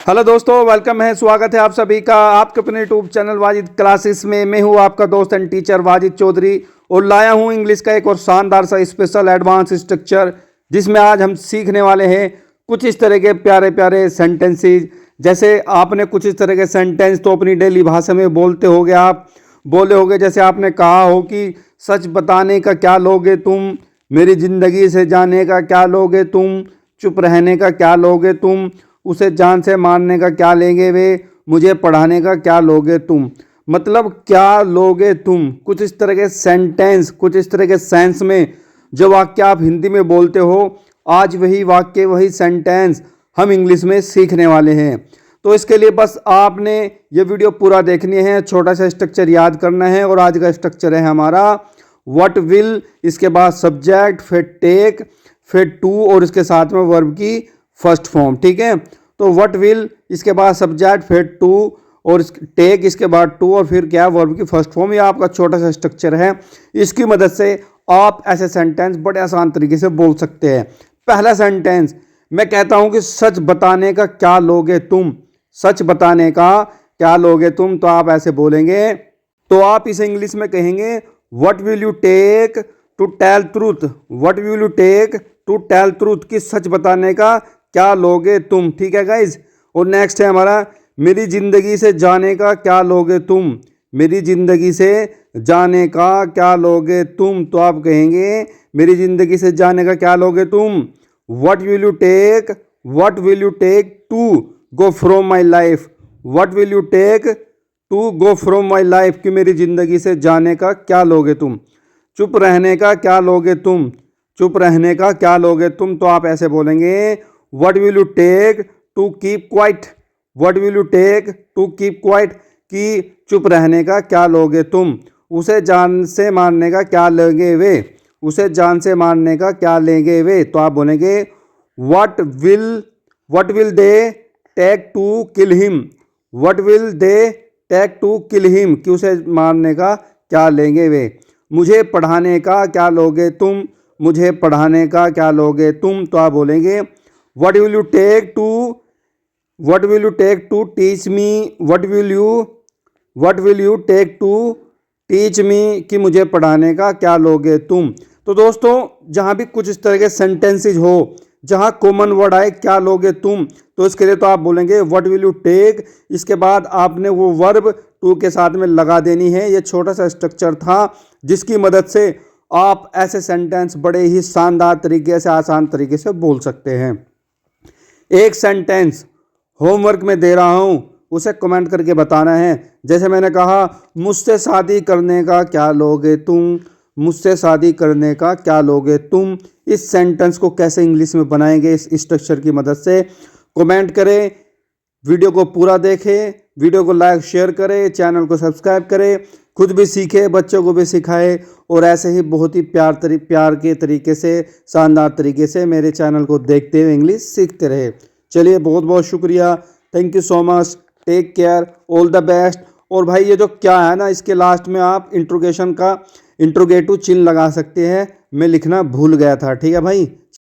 Hello दोस्तों, welcome है, स्वागत है आप सभी का आपके अपने यूट्यूब चैनल वाजिद क्लासेस में। मैं हूं आपका दोस्त एंड टीचर वाजिद चौधरी और लाया हूं इंग्लिश का एक और शानदार सा स्पेशल एडवांस स्ट्रक्चर, जिसमें आज हम सीखने वाले हैं कुछ इस तरह के प्यारे प्यारे सेंटेंसेस। जैसे आपने कुछ इस तरह के सेंटेंस तो अपनी डेली भाषा में बोलते होगे, आप बोले होगे। जैसे आपने कहा हो कि सच बताने का क्या लोगे तुम, मेरी ज़िंदगी से जाने का क्या लोगे तुम, चुप रहने का क्या लोगे तुम, उसे जान से मारने का क्या लेंगे वे, मुझे पढ़ाने का क्या लोगे तुम। मतलब क्या लोगे तुम, कुछ इस तरह के सेंटेंस, कुछ इस तरह के सेंस में जो वाक्य आप हिंदी में बोलते हो, आज वही वाक्य, वही सेंटेंस हम इंग्लिश में सीखने वाले हैं। तो इसके लिए बस आपने ये वीडियो पूरा देखनी है, छोटा सा स्ट्रक्चर याद करना है। और आज का स्ट्रक्चर है हमारा व्हाट विल, इसके बाद सब्जेक्ट, फिर टेक, फिर टू और इसके साथ में वर्ब की फर्स्ट फॉर्म। ठीक है, तो व्हाट विल, इसके बाद सब्जेक्ट, फिर टू और टेक, इसके बाद टू और फिर क्या, वर्ब की फर्स्ट फॉर्म। ये आपका छोटा सा स्ट्रक्चर है, इसकी मदद से आप ऐसे सेंटेंस बड़े आसान तरीके से बोल सकते हैं। पहला सेंटेंस मैं कहता हूं कि सच बताने का क्या लोगे तुम, सच बताने का क्या लोगे तुम, तो आप ऐसे बोलेंगे। तो आप इसे इंग्लिश में कहेंगे what will you take to tell truth, what will you take to tell truth, कि सच बताने का क्या लोगे तुम। ठीक है गाइज। और नेक्स्ट है हमारा मेरी जिंदगी से जाने का क्या लोगे तुम, मेरी जिंदगी से जाने का क्या लोगे तुम, तो आप कहेंगे मेरी जिंदगी से जाने का क्या लोगे तुम। What will you take, what will you take to go from my life, what will you take to go from my life, कि मेरी जिंदगी से जाने का क्या लोगे तुम। चुप रहने का क्या लोगे तुम, चुप रहने का क्या लोगे तुम, तो आप ऐसे बोलेंगे what will you take to keep quiet, what will you take to keep quiet, कि चुप रहने का क्या लोगे तुम। उसे जान से मारने का क्या लेंगे वे, उसे जान से मारने का क्या लेंगे वे, तो आप बोलेंगे what will they take to kill him, what will they take to kill him, कि उसे मारने का क्या लेंगे वे। मुझे पढ़ाने का क्या लोगे तुम, मुझे पढ़ाने का क्या लोगे तुम, तो आप बोलेंगे what will you take to, what will you take to teach me, what will you take to teach me, कि मुझे पढ़ाने का क्या लोगे तुम। तो दोस्तों, जहाँ भी कुछ इस तरह के सेंटेंसेज हो, जहाँ कॉमन वर्ड आए क्या लोगे तुम, तो इसके लिए तो आप बोलेंगे व्हाट विल यू टेक, इसके बाद आपने वो वर्ब टू के साथ में लगा देनी है। ये छोटा सा स्ट्रक्चर था जिसकी मदद से आप ऐसे सेंटेंस बड़े ही शानदार तरीके से, आसान तरीके से बोल सकते हैं। एक सेंटेंस होमवर्क में दे रहा हूं, उसे कमेंट करके बताना है। जैसे मैंने कहा मुझसे शादी करने का क्या लोगे तुम, मुझसे शादी करने का क्या लोगे तुम। इस सेंटेंस को कैसे इंग्लिश में बनाएंगे इस स्ट्रक्चर की मदद से, कमेंट करें, वीडियो को पूरा देखें, वीडियो को लाइक शेयर करें, चैनल को सब्सक्राइब करें, खुद भी सीखे, बच्चों को भी सिखाए और ऐसे ही बहुत ही प्यार के तरीके से, शानदार तरीके से मेरे चैनल को देखते हुए इंग्लिश सीखते रहे। चलिए, बहुत बहुत शुक्रिया, thank you so much, take care, all the best. और भाई ये जो क्या है ना, इसके लास्ट में आप इंट्रोगेशन का इंट्रोगेटिव चिन्ह लगा सकते हैं, मैं लिखना भूल गया था। ठीक है भाई,